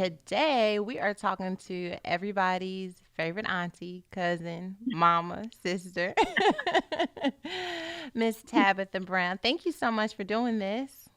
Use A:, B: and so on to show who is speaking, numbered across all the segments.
A: Today, we are talking to everybody's favorite auntie, cousin, mama, sister, Miss Tabitha Brown. Thank you so much for doing this.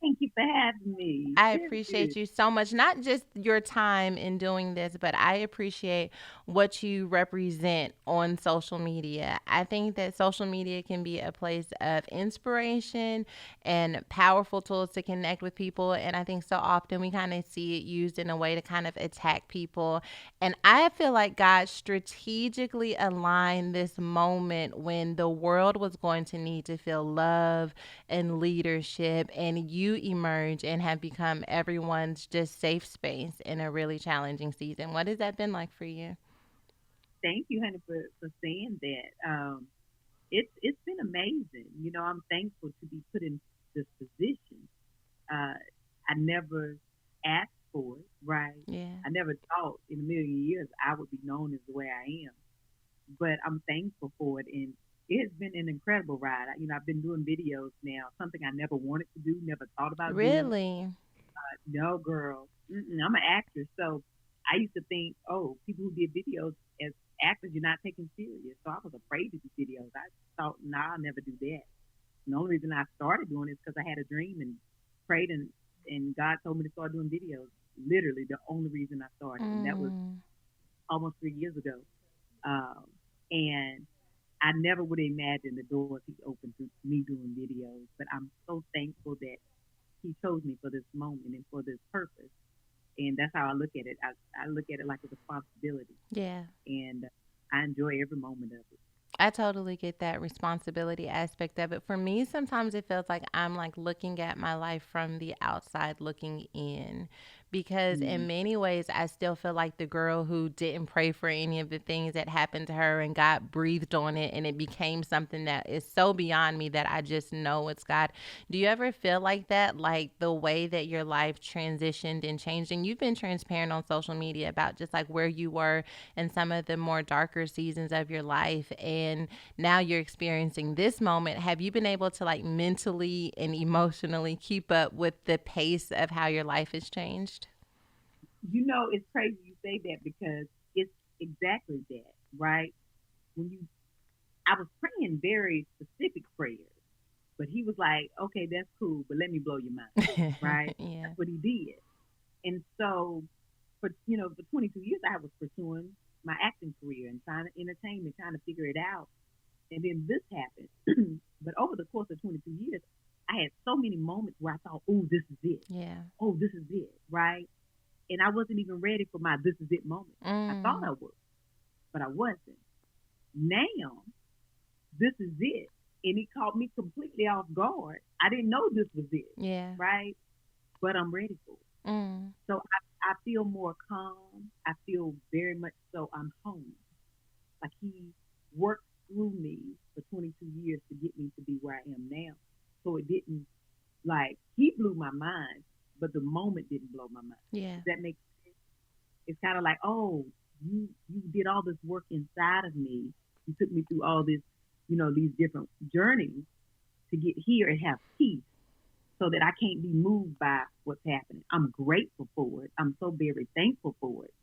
B: Thank you for having me.
A: I
B: Very
A: appreciate
B: good.
A: you so much, not just your time in doing this, but I appreciate what you represent on social media. I think that social media can be a place of inspiration and powerful tools to connect with people. And I think so often we kind of see it used in a way to kind of attack people. And I feel like God strategically aligned this moment when the world was going to need to feel love and leadership, and you emerge and have become everyone's just safe space in a really challenging season. What has that been like for you?
B: Thank you, honey, for saying that. It's been amazing. I'm thankful to be put in this position. I never asked for it, right?
A: Yeah.
B: I never thought in a million years I would be known as the way I am. But I'm thankful for it, and it's been an incredible ride. I've been doing videos now, something I never wanted to do, never thought about doing.
A: Really?
B: No, girl. I'm an actor. So I used to think, oh, people who did videos as actors, you're not taken serious. So I was afraid to do videos. I thought, nah, I'll never do that. And the only reason I started doing it is because I had a dream and prayed, and God told me to start doing videos. Literally, the only reason I started. And that was
A: Mm.
B: almost 3 years ago. Um, and I never would have imagined the doors He opened to me doing videos. But I'm so thankful that He chose me for this moment and for this purpose, and that's how I look at it. I look at it like a responsibility,
A: Yeah.
B: and I enjoy every moment of it.
A: I totally get that responsibility aspect of it. For me, sometimes it feels like I'm like looking at my life from the outside looking in, because in
B: Mm.
A: many ways I still feel like the girl who didn't pray for any of the things that happened to her, and God breathed on it and it became something that is so beyond me that I just know it's God. Do you ever feel like that? Like the way that your life transitioned and changed? And you've been transparent on social media about just like where you were in some of the more darker seasons of your life. And now you're experiencing this moment. Have you been able to like mentally and emotionally keep up with the pace of how your life has changed?
B: It's crazy you say that because it's exactly that, right? When you, I was praying very specific prayers, but He was like, "Okay, that's cool, but let me blow your mind," right?
A: Yeah.
B: That's what He did, and so for 22 years I was pursuing my acting career and trying to entertainment, trying to figure it out. And then this happened. But over the course of 22 years, I had so many moments where I thought, oh, this is it.
A: Yeah.
B: Oh, this is it. Right. And I wasn't even ready for my this is it moment. I thought I
A: Mm.
B: was, but I wasn't. Now, this is it. And it caught me completely off guard. I didn't know this was it.
A: Yeah.
B: Right. But I'm ready for it.
A: Mm.
B: So I feel more calm. I feel very much so I'm home. Like He worked through me for 22 years to get me to be where I am now. So it didn't, like, He blew my mind, but the moment didn't blow my mind.
A: Yeah.
B: Does that make sense? It's kind of like, oh, you did all this work inside of me. You took me through all this, these different journeys to get here and have peace so that I can't be moved by what's happening. I'm grateful for it. I'm so very thankful for it.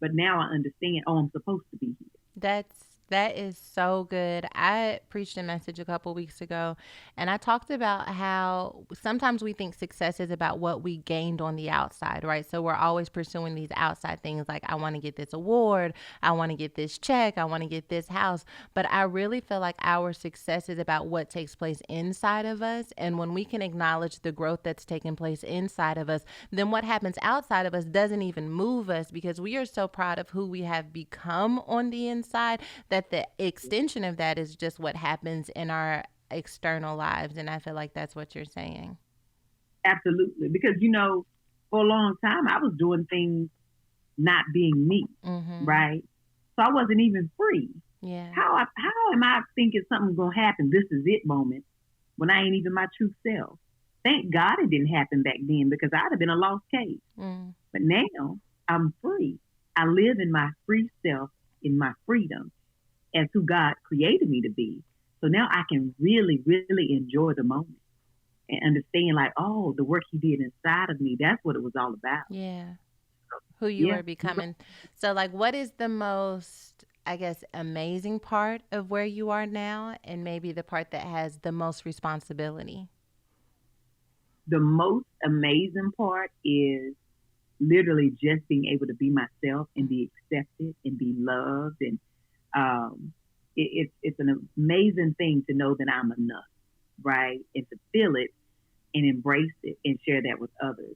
B: But now I understand, oh, I'm supposed to be here.
A: That is so good. I preached a message a couple weeks ago, and I talked about how sometimes we think success is about what we gained on the outside, right? So we're always pursuing these outside things like I want to get this award, I want to get this check, I want to get this house. But I really feel like our success is about what takes place inside of us, and when we can acknowledge the growth that's taking place inside of us, then what happens outside of us doesn't even move us, because we are so proud of who we have become on the inside that the extension of that is just what happens in our external lives. And I feel like that's what you're saying.
B: Absolutely. Because, for a long time, I was doing things not being me,
A: Mm-hmm.
B: right? So I wasn't even free.
A: Yeah.
B: How am I thinking something's gonna happen? This is it moment when I ain't even my true self. Thank God it didn't happen back then because I'd have been a lost case.
A: Mm.
B: But now I'm free. I live in my free self, in my freedom, as who God created me to be. So now I can really, really enjoy the moment and understand, like, oh, the work He did inside of me, that's what it was all about.
A: Yeah. Who you
B: Yeah,
A: are becoming. So, like, what is the most, I guess, amazing part of where you are now, and maybe the part that has the most responsibility?
B: the most amazing part is literally just being able to be myself and be accepted and be loved, and um, it's an amazing thing to know that I'm enough, right? And to feel it and embrace it and share that with others.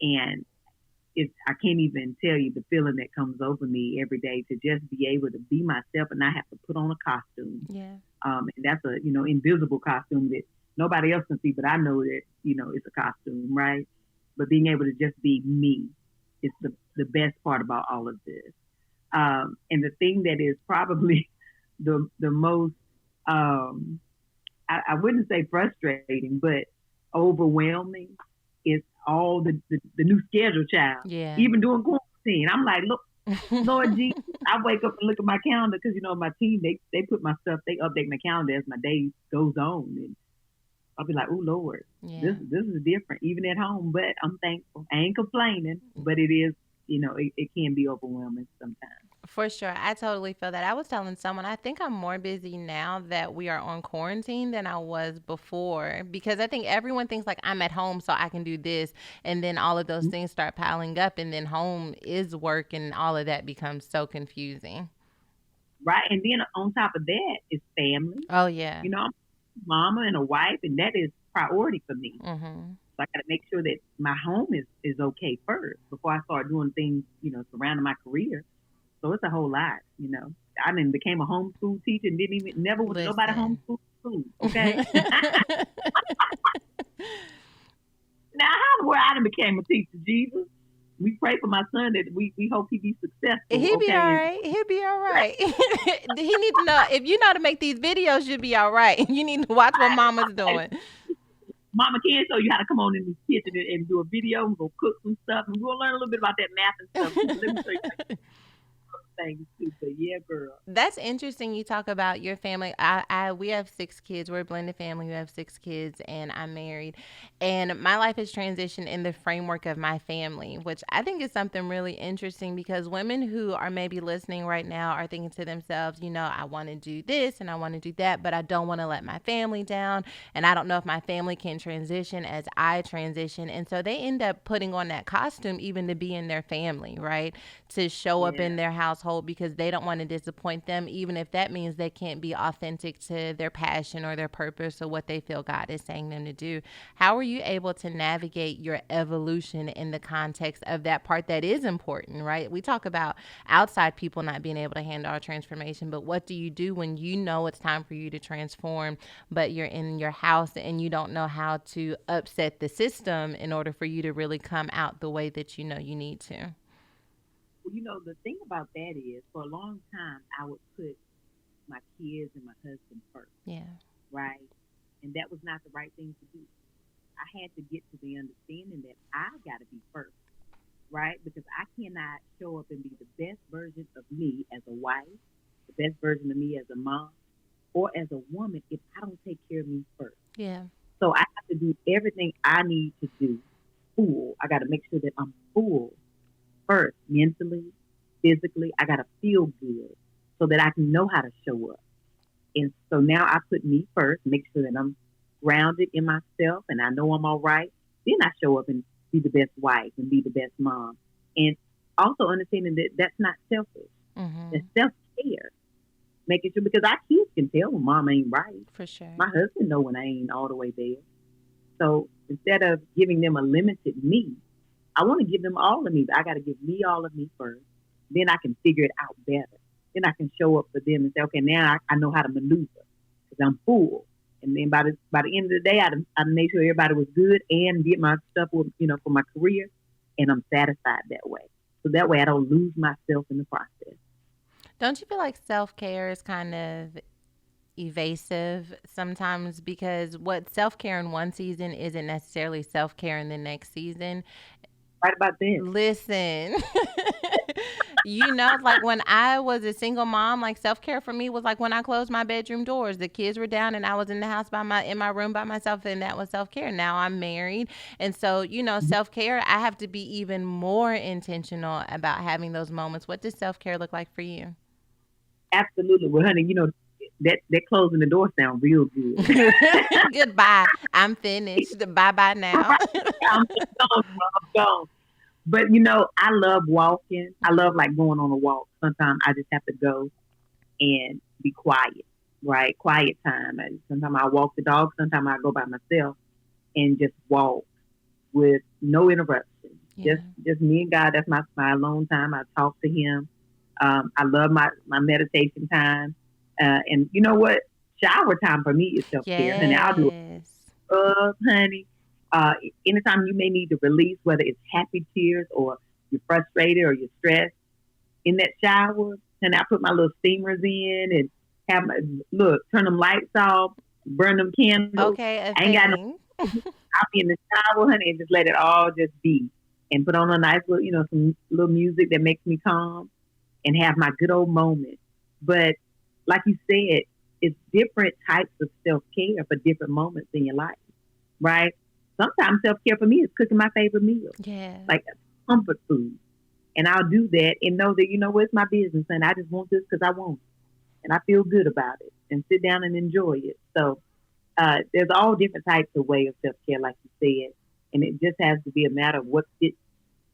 B: And it's I can't even tell you the feeling that comes over me every day to just be able to be myself and not have to put on a costume.
A: Yeah.
B: And that's a invisible costume that nobody else can see, but I know that it's a costume, right? But being able to just be me is the best part about all of this. And the thing that is probably the most I wouldn't say frustrating, but overwhelming is all the new schedule, child.
A: Yeah.
B: Even during quarantine, I'm like, look, Lord Jesus, I wake up and look at my calendar because my team they put my stuff, they update my calendar as my day goes on, and I'll be like, oh Lord, this
A: Yeah.
B: this is different, even at home. But I'm thankful. I ain't complaining, but it is, it can be overwhelming sometimes.
A: For sure. I totally feel that. I was telling someone, I think I'm more busy now that we are on quarantine than I was before because I think everyone thinks like I'm at home so I can do this. And then all of those things start piling up, and then home is work, and all of that becomes so confusing.
B: Right, and then on top of that is family.
A: Oh, yeah.
B: I'm a mama and a wife, and that is priority for me.
A: Hmm.
B: So I got to make sure that my home is okay first before I start doing things, surrounding my career. So it's a whole lot. I then became a homeschool teacher and didn't even never was nobody
A: Listen.
B: homeschool school. Okay, now how where I done became a teacher, Jesus. We pray for my son that we hope he be successful.
A: He'll be all
B: Okay, and
A: right. He'll be all right. He needs to know if you know how to make these videos, you'll be all right. You need to watch what mama's doing.
B: Mama can show you how to come on in the kitchen and do a video and go cook some stuff, and we'll learn a little bit about that math and stuff too. But let me show you things too. But yeah, girl.
A: That's interesting. You talk about your family. We have 6 kids. We're a blended family. We have 6 kids, and I'm married. And my life has transitioned in the framework of my family, which I think is something really interesting because women who are maybe listening right now are thinking to themselves, I want to do this and I want to do that, but I don't want to let my family down. And I don't know if my family can transition as I transition. And so they end up putting on that costume even to be in their family, right? To show up in
B: Yeah,
A: their household because they don't want to disappoint them, even if that means they can't be authentic to their passion or their purpose or what they feel God is saying them to do. How are you able to navigate your evolution in the context of that part that is important, right? We talk about outside people not being able to handle our transformation, but what do you do when you know it's time for you to transform, but you're in your house and you don't know how to upset the system in order for you to really come out the way that you know you need to?
B: well, the thing about that is, for a long time, I would put my kids and my husband first,
A: Yeah.
B: right? And that was not the right thing to do. I had to get to the understanding that I got to be first, right? Because I cannot show up and be the best version of me as a wife, the best version of me as a mom, or as a woman if I don't take care of me first.
A: Yeah.
B: So I have to do everything I need to do full. I got to make sure that I'm full first, mentally, physically. I got to feel good so that I can know how to show up. And so now I put me first, make sure that I'm grounded in myself and I know I'm all right. Then I show up and be the best wife and be the best mom. And also understanding that that's not selfish. That's
A: Hmm.
B: self care. Making sure because our kids can tell when mom ain't right.
A: For sure.
B: My husband know when I ain't all the way there. So instead of giving them a limited me, I want to give them all of me. But I got to give me all of me first. Then I can figure it out better. Then I can show up for them and say, okay, now I know how to maneuver because I'm full. And then by the end of the day, I made sure everybody was good and did my stuff with, for my career, and I'm satisfied that way. So that way I don't lose myself in the process.
A: Don't you feel like self care is kind of evasive sometimes because what self care in one season isn't necessarily self care in the next season?
B: right about that.
A: Listen, like when I was a single mom, like self care for me was like when I closed my bedroom doors. The kids were down and I was in the house in my room by myself, and that was self care. Now I'm married, and so self care. I have to be even more intentional about having those moments. What does self care look like for you?
B: Absolutely. Well, honey, that closing the door sound real good.
A: Goodbye. I'm finished. Bye bye now.
B: I'm gone. I'm gone. But I love walking. I love like going on a walk. Sometimes I just have to go and be quiet, right? Quiet time. And sometimes I walk the dog. Sometimes I go by myself and just walk with no interruption.
A: Yeah.
B: Just me and God. That's my alone time. I talk to Him. I love my meditation time. And you know what? Shower time for me is self care, honey. I'll do
A: Yes.
B: honey. Uh, Anytime you may need to release, whether it's happy tears or you're frustrated or you're stressed, in that shower, and I put my little steamers in and have my look, turn them lights off, burn them candles.
A: Okay, a
B: I ain't got no.
A: thing.
B: I'll be in the shower, honey, and just let it all just be, and put on a nice little, some little music that makes me calm, and have my good old moment. But like you said, it's different types of self care for different moments in your life, right? Sometimes self care for me is cooking my favorite meal,
A: Yeah.
B: like comfort food. And I'll do that and know that, it's my business and I just want this because I want it. And I feel good about it and sit down and enjoy it. So there's all different types of way of self care, like you said. And it just has to be a matter of what fits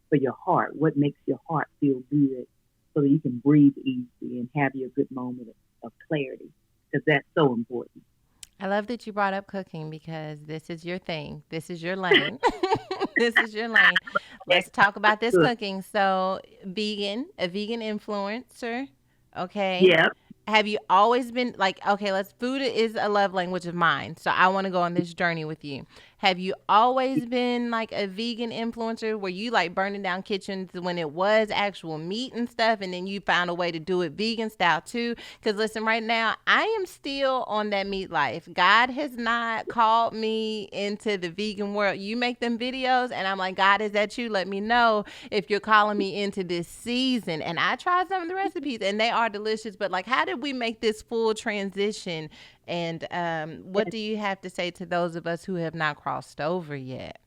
B: for your heart, what makes your heart feel good so that you can breathe easy and have your good moment of clarity because that's so important.
A: I love that you brought up cooking because this is your thing. This is your lane. This is your lane. Let's talk about this
B: Good.
A: cooking. So, a vegan influencer. Okay.
B: Yeah.
A: Have you always been like, okay, let's food is a love language of mine. So I want to go on this journey with you. Have you always been like a vegan influencer? Were you like burning down kitchens when it was actual meat and stuff, and then you found a way to do it vegan style too? Because listen, right now I am still on that meat life. God has not called me into the vegan world. You make them videos, and I'm like, God, is that you? Let me know if you're calling me into this season. And I tried some of the recipes, and they are delicious. But like, how did we make this full transition? And what do you have to say to those of us who have not crossed over yet?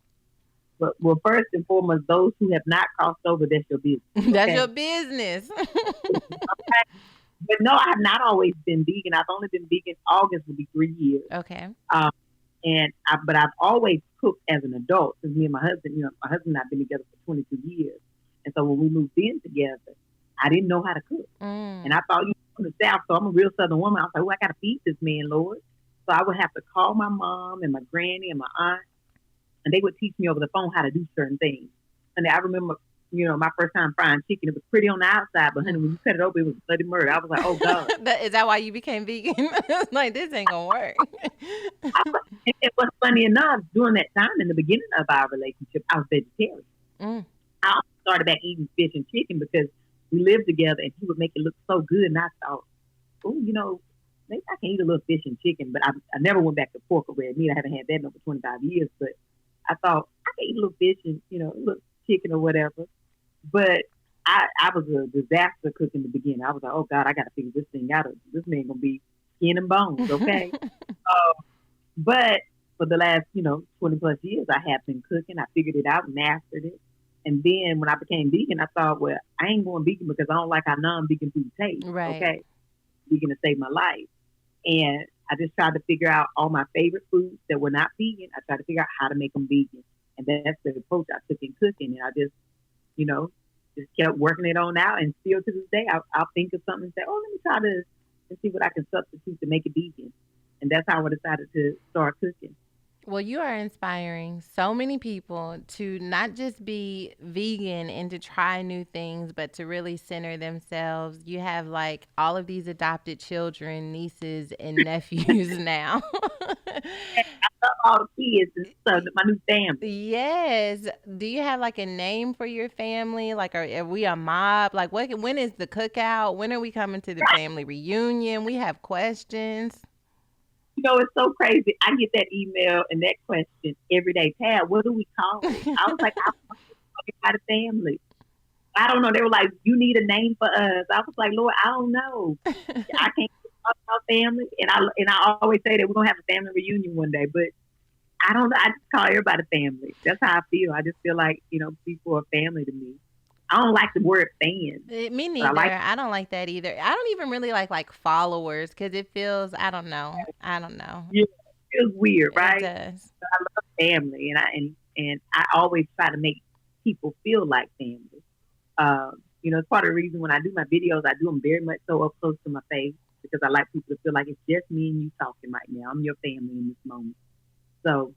B: Well, first and foremost, those who have not crossed over, that's your business.
A: That's your
B: Okay.
A: business.
B: Okay. But no, I have not always been vegan. I've only been vegan. August will be 3 years.
A: Okay.
B: Um, but I've always cooked as an adult since me and my husband. My husband and I've been together for 22 years. And so when we moved in together, I didn't know how to cook, and
A: Mm.
B: I thought from the South, so I'm a real Southern woman. I was like, oh, I got to feed this man, Lord. So I would have to call my mom and my granny and my aunt, and they would teach me over the phone how to do certain things. And I remember, my first time frying chicken. It was pretty on the outside, but honey, when you cut it open, it was bloody murder. I was like, oh God.
A: Is that why you became vegan? Like this ain't gonna work.
B: And it was funny enough, during that time in the beginning of our relationship, I was vegetarian.
A: Mm.
B: I started back eating fish and chicken because we lived together and he would make it look so good. And I thought, oh, maybe I can eat a little fish and chicken, but I never went back to pork or red meat. I haven't had that in over 25 years, but I thought I can eat a little fish and, a little chicken or whatever. But I was a disaster cook in the beginning. I was like, oh God, I got to figure this thing out. This man going to be skin and bones, okay? But for the last, 20 plus years, I have been cooking. I figured it out, mastered it. And then when I became vegan, I thought, well, I ain't going vegan because I don't like how non-vegan food tastes.
A: Right.
B: Okay, vegan to save my life. And I just tried to figure out all my favorite foods that were not vegan. I tried to figure out how to make them vegan, and that's the approach I took in cooking. And I you know, just kept working it on out. And still to this day, I'll think of something and say, oh, let me try this and see what I can substitute to make it vegan. And that's how I decided to start cooking.
A: Well, you are inspiring so many people to not just be vegan and to try new things, but to really center themselves. You have like all of these adopted children, nieces, and nephews now.
B: I love all the kids and stuff, my new family.
A: Yes. Do you have like a name for your family? Like, are we a mob? Like, when is the cookout? When are we coming to the family reunion? We have questions.
B: It's so crazy. I get that email and that question every day. Tab, what do we call it? I was like, I everybody family. I don't know. They were like, "You need a name for us." I was like, "Lord, I don't know. I can't talk about family." And I always say that we're gonna have a family reunion one day, but I don't know. I just call everybody family. That's how I feel. I just feel like people are family to me. I don't like the word fans,
A: Me
B: but I like
A: neither. I don't like that either. I don't even really like followers because it feels. I don't know. I don't know.
B: it. It feels weird,
A: It
B: right?
A: does.
B: But I love family, and I always try to make people feel like family. It's part of the reason when I do my videos, I do them very much so up close to my face because I like people to feel like it's just me and you talking right now. I'm your family in this moment. So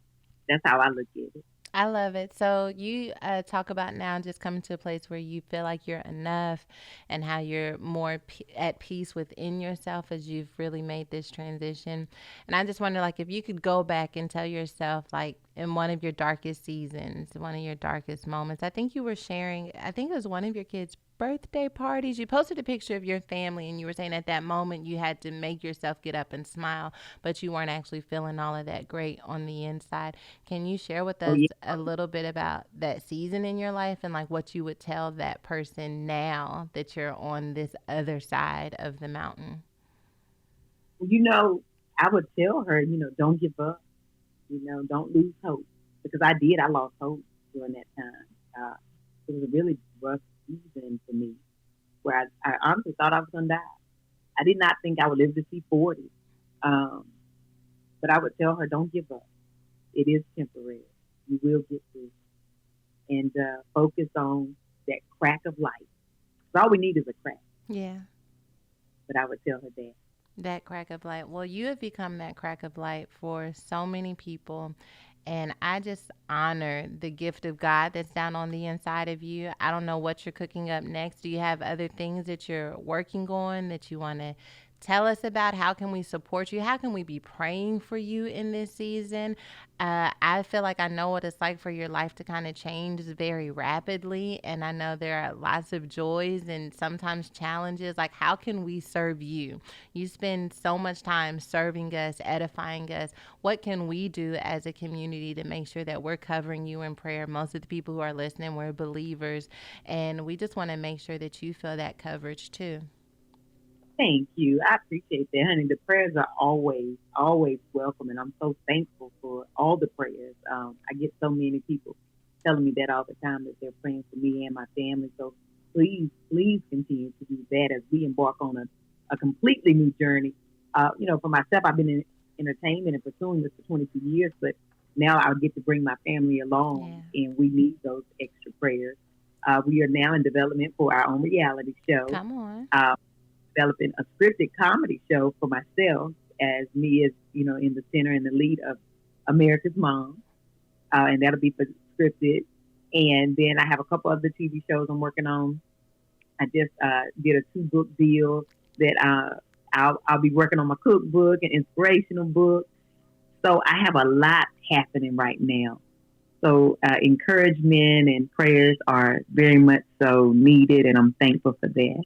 B: that's how I look at it.
A: I love it. So you talk about now just coming to a place where you feel like you're enough, and how you're more at peace within yourself as you've really made this transition. And I just wonder, like, if you could go back and tell yourself, like, in one of your darkest seasons, one of your darkest moments. I think you were sharing. I think it was one of your kids' birthday parties. You posted a picture of your family, and you were saying at that moment you had to make yourself get up and smile, but you weren't actually feeling all of that great on the inside. Can you share with
B: Oh
A: us
B: yeah.
A: a little bit about that season in your life, and like what you would tell that person now that you're on this other side of the mountain?
B: You know, I would tell her, don't give up. Don't lose hope because I did. I lost hope during that time. It was a really rough season for me where I honestly thought I was gonna die. I did not think I would live to see 40. Um, but I would tell her, don't give up. It is temporary. You will get through, and focus on that crack of light. 'Cause all we need is a crack.
A: Yeah.
B: But I would tell her that.
A: That crack of light. Well, you have become that crack of light for so many people. And I just honor the gift of God that's down on the inside of you. I don't know what you're cooking up next. Do you have other things that you're working on that you want to tell us about? How can we support you? How can we be praying for you in this season? I feel like I know what it's like for your life to kind of change very rapidly. And I know there are lots of joys and sometimes challenges. Like, how can we serve you? You spend so much time serving us, edifying us. What can we do as a community to make sure that we're covering you in prayer? Most of the people who are listening, we're believers. And we just want to make sure that you feel that coverage too.
B: Thank you. I appreciate that, honey. The prayers are always, always welcome, and I'm so thankful for all the prayers. I get so many people telling me that all the time that they're praying for me and my family. So please, please continue to do that as we embark on a completely new journey. For myself, I've been in entertainment and pursuing this for 22 years, but now I'll get to bring my family along,
A: Yeah.
B: and we need those extra prayers. We are now in development for our own reality show.
A: Come on.
B: Uh, Developing a scripted comedy show for myself as me as in the center and the lead of America's Mom, and that'll be for scripted. And then I have a couple other TV shows I'm working on. I just did a 2-book deal that I'll be working on my cookbook and inspirational book. So I have a lot happening right now. So encouragement and prayers are very much so needed, and I'm thankful for that.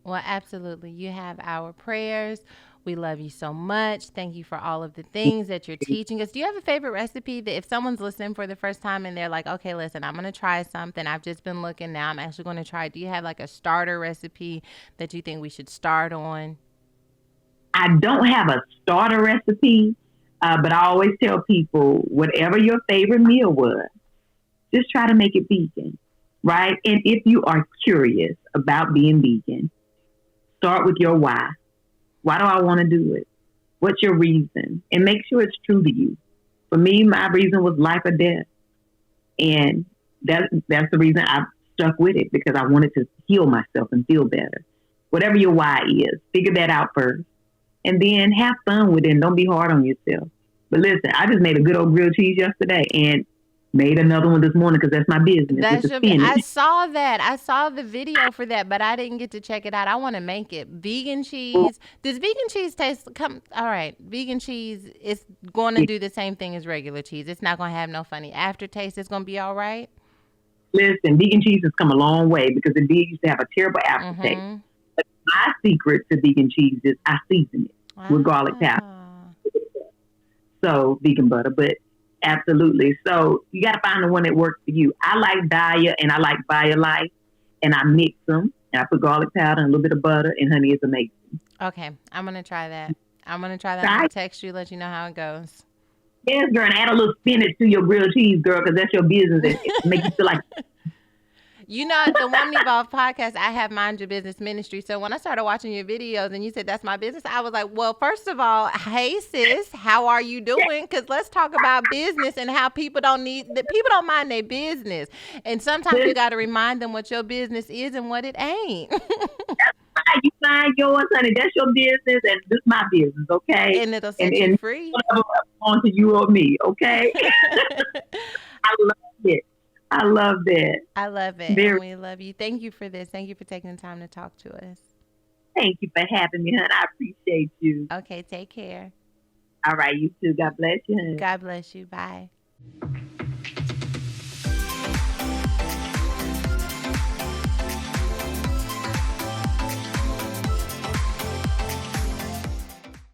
A: Well, absolutely. You have our prayers. We love you so much. Thank you for all of the things that you're teaching us. Do you have a favorite recipe that if someone's listening for the first time and they're like, okay, listen, I'm going to try something. I've just been looking now. I'm actually going to try it. Do you have like a starter recipe that you think we should start on?
B: I don't have a starter recipe, but I always tell people whatever your favorite meal was, just try to make it vegan, right? And if you are curious about being vegan, start with your why. Why do I want to do it? What's your reason? And make sure it's true to you. For me, my reason was life or death. And that's the reason I stuck with it because I wanted to heal myself and feel better. Whatever your why is, figure that out first. And then have fun with it and don't be hard on yourself. But listen, I just made a good old grilled cheese yesterday and made another one this morning because that's my business with
A: That
B: the
A: should be.
B: spinach.
A: I saw that. I saw the video for that, but I didn't get to check it out. I want to make it. Vegan cheese. Does vegan cheese taste come? All right. Vegan cheese is going to do the same thing as regular cheese. It's not going to have no funny aftertaste. It's going to be all right.
B: Listen, vegan cheese has come a long way because it did used to have a terrible aftertaste.
A: Mm-hmm.
B: But my secret to vegan cheese is I season it with garlic powder.
A: Ah.
B: So vegan butter. But Absolutely. So you got to find the one that works for you. I like Daya and I like Life, and I mix them and I put garlic powder and a little bit of butter and honey. It's amazing.
A: Okay, I'm gonna try that. I'm gonna try that. I'm gonna
B: Right?
A: text you, let you know how it goes.
B: Yes, girl, and add a little spinach to your grilled cheese, girl, because that's your business and it make you feel like
A: You know, at the Woman Evolve podcast, I have Mind Your Business Ministry. So when I started watching your videos and you said that's my business, I was like, well, first of all, hey sis, how are you doing? Because let's talk about business and how people don't mind their business, and sometimes you
B: this.
A: got to remind them what your business is and what it ain't,
B: Fine, you find yours, honey. That's your business, and this is my business, okay?
A: and it'll
B: And
A: set you free.
B: whatever on to you or me, okay? I love it. I love that.
A: I love it, and
B: Very.
A: we love you. Thank you for this. Thank you for taking the time to talk to us.
B: Thank you for having me, honey. I appreciate you.
A: Okay, take care.
B: All right, you too. God bless you, honey.
A: God bless you. Bye.